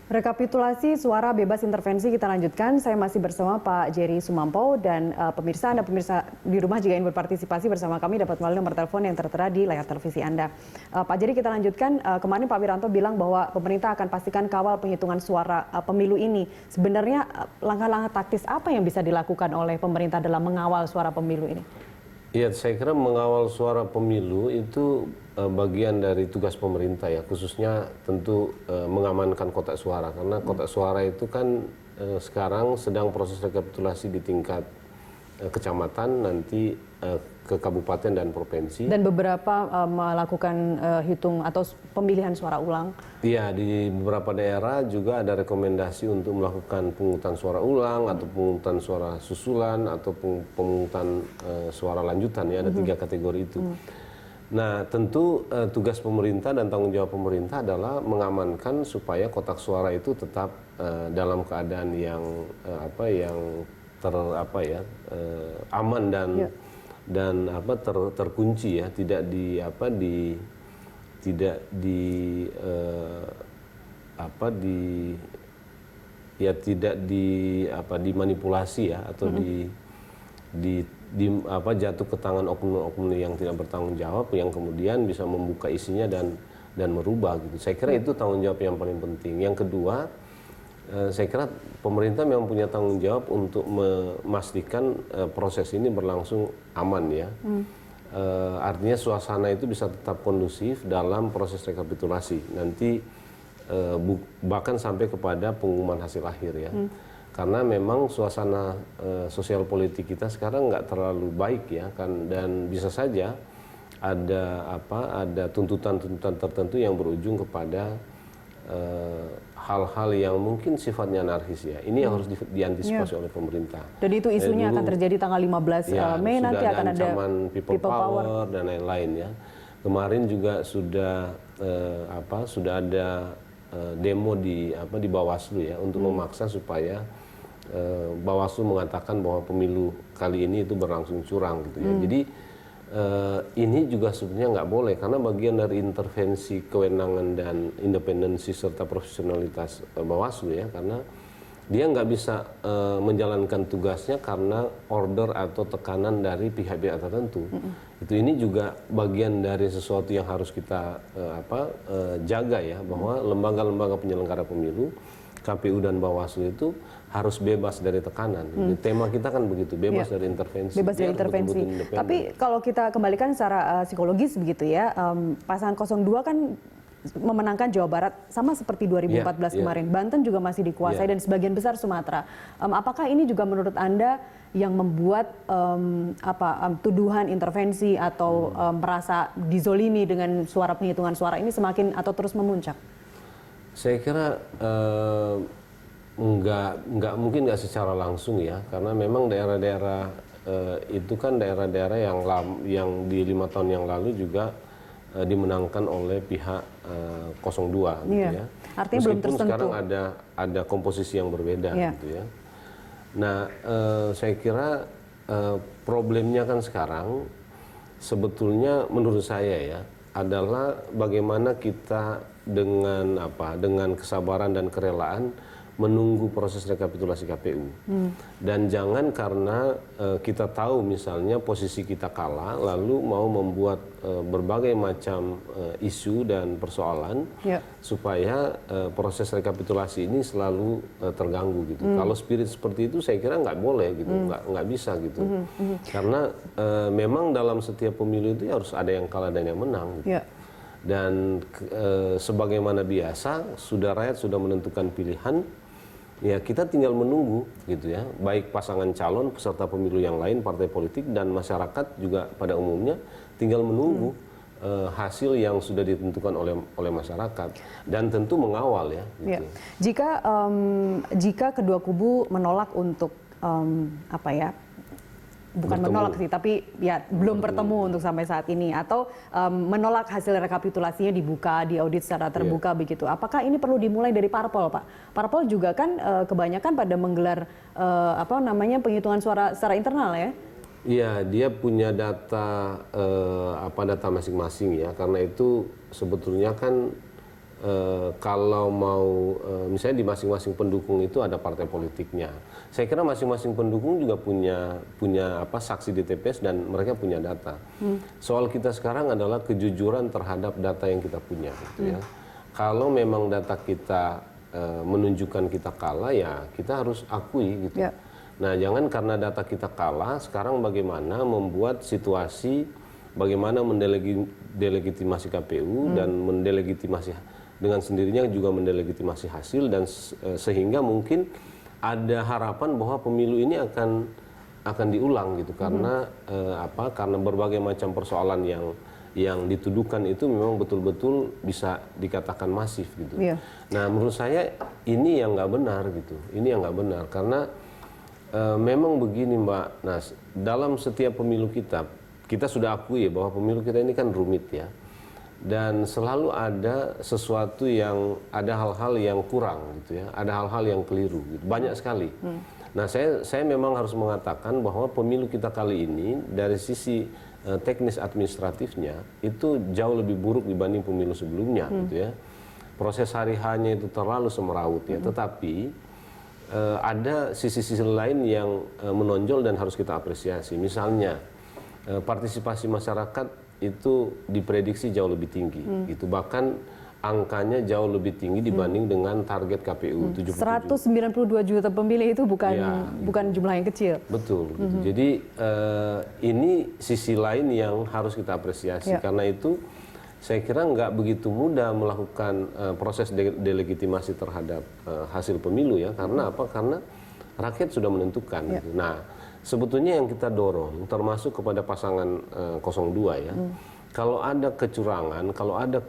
Rekapitulasi suara bebas intervensi kita lanjutkan. Saya masih bersama Pak Jerry Sumampo dan pemirsa di rumah jika ingin berpartisipasi bersama kami dapat melalui nomor telepon yang tertera di layar televisi Anda. Pak Jerry, kita lanjutkan. Kemarin Pak Wiranto bilang bahwa pemerintah akan pastikan kawal penghitungan suara pemilu ini. Sebenarnya langkah-langkah taktis apa yang bisa dilakukan oleh pemerintah dalam mengawal suara pemilu ini? Ya, saya kira mengawal suara pemilu itu bagian dari tugas pemerintah ya, khususnya tentu mengamankan kotak suara, karena kotak suara itu kan sekarang sedang proses rekapitulasi di tingkat kecamatan, nanti ke kabupaten dan provinsi. Dan beberapa melakukan hitung atau pemilihan suara ulang. Iya, di beberapa daerah juga ada rekomendasi untuk melakukan pemungutan suara ulang atau pemungutan suara susulan atau pemungutan suara lanjutan ya, ada 3 kategori itu. Nah, tentu tugas pemerintah dan tanggung jawab pemerintah adalah mengamankan supaya kotak suara itu tetap dalam keadaan yang aman dan terkunci ya, tidak dimanipulasi ya, atau jatuh ke tangan oknum-oknum yang tidak bertanggung jawab yang kemudian bisa membuka isinya dan merubah gitu. Saya kira itu tanggung jawab yang paling penting. Yang kedua, saya kira pemerintah memang punya tanggung jawab untuk memastikan proses ini berlangsung aman ya. Artinya suasana itu bisa tetap kondusif dalam proses rekapitulasi. Nanti bahkan sampai kepada pengumuman hasil akhir ya. Karena memang suasana sosial politik kita sekarang nggak terlalu baik ya kan, dan bisa saja ada tuntutan-tuntutan tertentu yang berujung kepada hal-hal yang mungkin sifatnya anarkis ya. Ini yang harus diantisipasi oleh pemerintah. Dan itu isunya akan terjadi tanggal 15 Mei nanti akan ada ancaman people power dan lain-lain ya. Kemarin juga sudah ada demo di Bawaslu ya, untuk memaksa supaya Bawaslu mengatakan bahwa pemilu kali ini itu berlangsung curang gitu ya. Jadi ini juga sebenarnya nggak boleh, karena bagian dari intervensi kewenangan dan independensi serta profesionalitas Bawaslu ya, karena dia nggak bisa menjalankan tugasnya karena order atau tekanan dari pihak-pihak tertentu. Ini juga bagian dari sesuatu yang harus kita jaga ya, bahwa lembaga-lembaga penyelenggara pemilu, KPU dan Bawaslu itu harus bebas dari tekanan. Tema kita kan begitu, bebas dari intervensi. Bebas dari intervensi. Tapi kalau kita kembalikan secara psikologis begitu ya, pasangan 02 kan memenangkan Jawa Barat sama seperti 2014 kemarin. Banten juga masih dikuasai dan sebagian besar Sumatera. Apakah ini juga menurut Anda yang membuat tuduhan intervensi atau merasa dizolimi dengan suara penghitungan suara ini semakin atau terus memuncak? Saya kira mungkin nggak secara langsung ya, karena memang daerah-daerah itu kan daerah-daerah yang di 5 tahun yang lalu juga dimenangkan oleh pihak 02 gitu ya. Artinya meskipun belum tersentuh. Sekarang ada komposisi yang berbeda gitu ya. Nah, saya kira problemnya kan sekarang sebetulnya menurut saya ya adalah bagaimana kita dengan kesabaran dan kerelaan menunggu proses rekapitulasi KPU. Dan jangan karena kita tahu misalnya posisi kita kalah lalu mau membuat berbagai macam isu dan persoalan supaya proses rekapitulasi ini selalu terganggu gitu. Kalau spirit seperti itu saya kira nggak boleh gitu, nggak bisa gitu. Karena memang dalam setiap pemilu itu harus ada yang kalah dan yang menang gitu. Dan sebagaimana biasa rakyat sudah menentukan pilihan, ya kita tinggal menunggu gitu ya, baik pasangan calon, peserta pemilu yang lain, partai politik dan masyarakat juga pada umumnya tinggal menunggu hasil yang sudah ditentukan oleh masyarakat, dan tentu mengawal ya. Gitu. Jika kedua kubu menolak untuk bukan menolak sih, tapi ya belum bertemu untuk sampai saat ini, atau menolak hasil rekapitulasinya dibuka, diaudit secara terbuka begitu. Apakah ini perlu dimulai dari parpol, Pak? Parpol juga kan kebanyakan pada menggelar penghitungan suara secara internal ya? Iya, dia punya data data masing-masing ya. Karena itu sebetulnya kan kalau mau misalnya di masing-masing pendukung itu ada partai politiknya. Saya kira masing-masing pendukung juga punya saksi di TPS dan mereka punya data. Soal kita sekarang adalah kejujuran terhadap data yang kita punya, gitu ya. Kalau memang data kita menunjukkan kita kalah, ya kita harus akui gitu. Nah, jangan karena data kita kalah, sekarang bagaimana membuat situasi, bagaimana mendelegitimasi KPU dan mendelegitimasi dengan sendirinya juga mendelegitimasi hasil, dan sehingga mungkin ada harapan bahwa pemilu ini akan diulang gitu, karena karena berbagai macam persoalan yang dituduhkan itu memang betul-betul bisa dikatakan masif gitu. Nah, menurut saya ini yang nggak benar gitu, ini yang nggak benar karena memang begini Mbak Nas, dalam setiap pemilu kita sudah akui bahwa pemilu kita ini kan rumit ya. Dan selalu ada sesuatu yang, ada hal-hal yang kurang gitu ya, ada hal-hal yang keliru gitu, banyak sekali. Nah, saya memang harus mengatakan bahwa pemilu kita kali ini dari sisi teknis administratifnya itu jauh lebih buruk dibanding pemilu sebelumnya gitu ya. Proses hari H-nya itu terlalu semeraut ya, tetapi ada sisi-sisi lain yang menonjol dan harus kita apresiasi. Misalnya partisipasi masyarakat itu diprediksi jauh lebih tinggi, gitu. Bahkan angkanya jauh lebih tinggi dibanding dengan target KPU 192 juta pemilih itu bukan jumlah yang kecil. Betul. Gitu. Jadi ini sisi lain yang harus kita apresiasi. Karena itu saya kira nggak begitu mudah melakukan proses delegitimasi terhadap hasil pemilu ya. Karena apa? Karena rakyat sudah menentukan. Gitu. Nah, sebetulnya yang kita dorong termasuk kepada pasangan 02 ya. Kalau ada kecurangan, kalau ada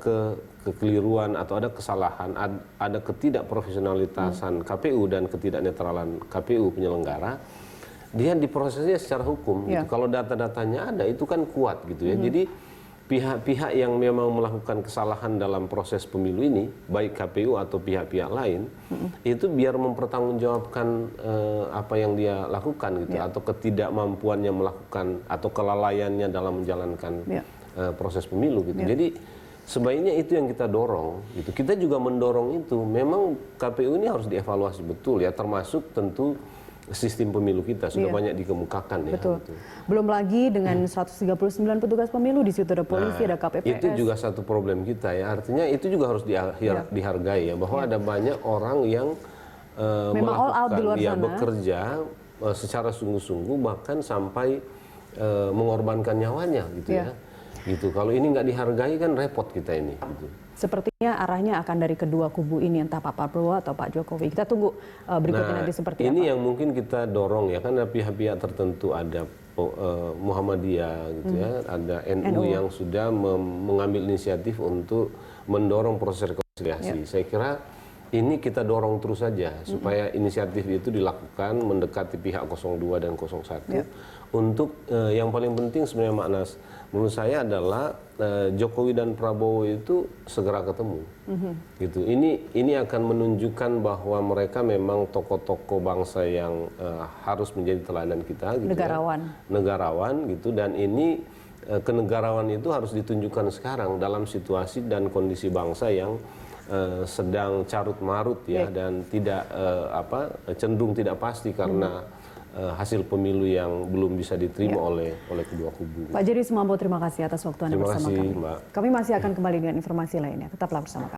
kekeliruan atau ada kesalahan, ada ketidakprofesionalitasan KPU dan ketidaknetralan KPU penyelenggara, dia diprosesnya secara hukum. Gitu. Kalau data-datanya ada, itu kan kuat gitu ya. Jadi pihak-pihak yang memang melakukan kesalahan dalam proses pemilu ini, baik KPU atau pihak-pihak lain, itu biar mempertanggungjawabkan apa yang dia lakukan gitu, atau ketidakmampuannya melakukan atau kelalaiannya dalam menjalankan proses pemilu gitu. Jadi sebaiknya itu yang kita dorong gitu. Kita juga mendorong itu. Memang KPU ini harus dievaluasi betul ya, termasuk tentu sistem pemilu kita sudah banyak dikemukakan ya. Betul. Gitu. Belum lagi dengan 139 petugas pemilu, di situ ada polisi, ada KPPS. Itu juga satu problem kita ya. Artinya itu juga harus dihargai ya, bahwa ada banyak orang yang memang all out di luar sana, bekerja secara sungguh-sungguh bahkan sampai mengorbankan nyawanya gitu ya. Gitu. Kalau ini nggak dihargai kan repot kita ini. Gitu. Sepertinya arahnya akan dari kedua kubu ini, entah Pak Prabowo atau Pak Jokowi. Kita tunggu berikutnya nanti seperti apa. Ini yang mungkin kita dorong ya, kan ada pihak-pihak tertentu, ada Muhammadiyah gitu ya, ada NU yang sudah mengambil inisiatif untuk mendorong proses rekonsiliasi. Saya kira ini kita dorong terus saja supaya inisiatif itu dilakukan mendekati pihak 02 dan 01 untuk yang paling penting sebenarnya Mak Nas, menurut saya adalah Jokowi dan Prabowo itu segera ketemu. Gitu. Ini akan menunjukkan bahwa mereka memang tokoh-tokoh bangsa yang harus menjadi teladan kita gitu. Negarawan gitu, dan ini kenegarawan itu harus ditunjukkan sekarang dalam situasi dan kondisi bangsa yang sedang carut marut ya, dan tidak cenderung tidak pasti karena hasil pemilu yang belum bisa diterima oleh kedua kubu. Pak Jerry Sumambo, terima kasih atas waktu Anda bersama kami. Mbak. Kami masih akan kembali dengan informasi lainnya. Tetaplah bersama kami.